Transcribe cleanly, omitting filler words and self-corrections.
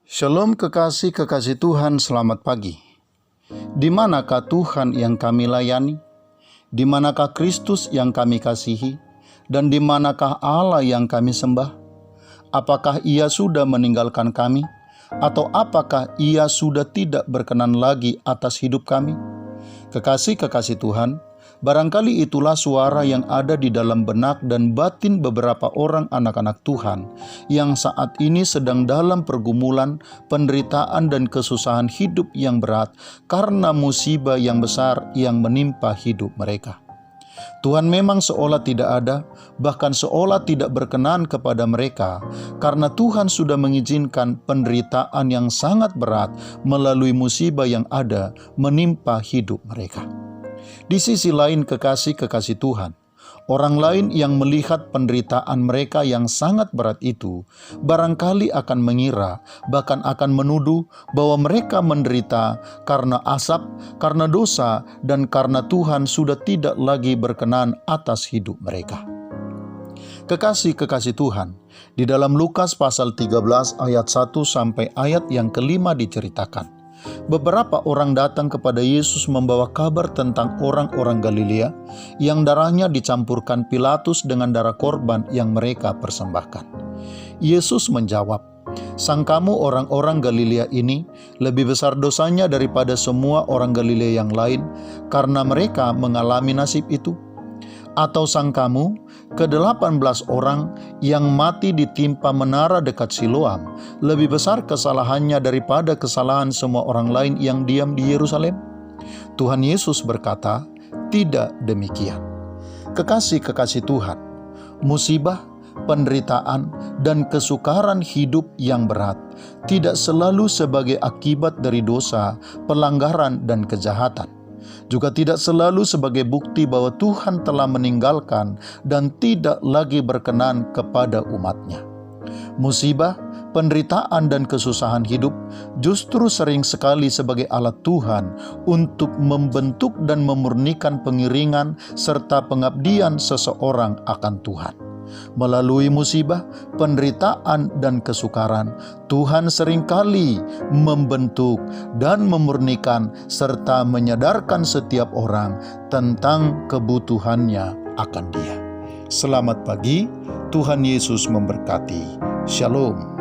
Shalom kekasih-kekasih Tuhan, selamat pagi. Di manakah Tuhan yang kami layani? Di manakah Kristus yang kami kasihi? Dan di manakah Allah yang kami sembah? Apakah Ia sudah meninggalkan kami? Atau apakah Ia sudah tidak berkenan lagi atas hidup kami? Kekasih-kekasih Tuhan, barangkali itulah suara yang ada di dalam benak dan batin beberapa orang anak-anak Tuhan yang saat ini sedang dalam pergumulan, penderitaan dan kesusahan hidup yang berat karena musibah yang besar yang menimpa hidup mereka. Tuhan memang seolah tidak ada, bahkan seolah tidak berkenan kepada mereka, karena Tuhan sudah mengizinkan penderitaan yang sangat berat melalui musibah yang ada menimpa hidup mereka. Di sisi lain, kekasih-kekasih Tuhan, orang lain yang melihat penderitaan mereka yang sangat berat itu, barangkali akan mengira, bahkan akan menuduh bahwa mereka menderita karena asap, karena dosa, dan karena Tuhan sudah tidak lagi berkenan atas hidup mereka. Kekasih-kekasih Tuhan, di dalam Lukas pasal 13 ayat 1 sampai ayat yang kelima diceritakan, beberapa orang datang kepada Yesus membawa kabar tentang orang-orang Galilea yang darahnya dicampurkan Pilatus dengan darah korban yang mereka persembahkan. Yesus menjawab, "Sangkamu orang-orang Galilea ini lebih besar dosanya daripada semua orang Galilea yang lain karena mereka mengalami nasib itu? Atau sangkamu ke-18 orang yang mati ditimpa menara dekat Siloam lebih besar kesalahannya daripada kesalahan semua orang lain yang diam di Yerusalem?" Tuhan Yesus berkata, "Tidak demikian." Kekasih-kekasih Tuhan, musibah, penderitaan, dan kesukaran hidup yang berat tidak selalu sebagai akibat dari dosa, pelanggaran, dan kejahatan. Juga tidak selalu sebagai bukti bahwa Tuhan telah meninggalkan dan tidak lagi berkenan kepada umat-Nya. Musibah, penderitaan, dan kesusahan hidup justru sering sekali sebagai alat Tuhan untuk membentuk dan memurnikan pengiringan serta pengabdian seseorang akan Tuhan. Melalui musibah, penderitaan, dan kesukaran, Tuhan seringkali membentuk dan memurnikan serta menyadarkan setiap orang tentang kebutuhannya akan Dia. Selamat pagi, Tuhan Yesus memberkati. Shalom.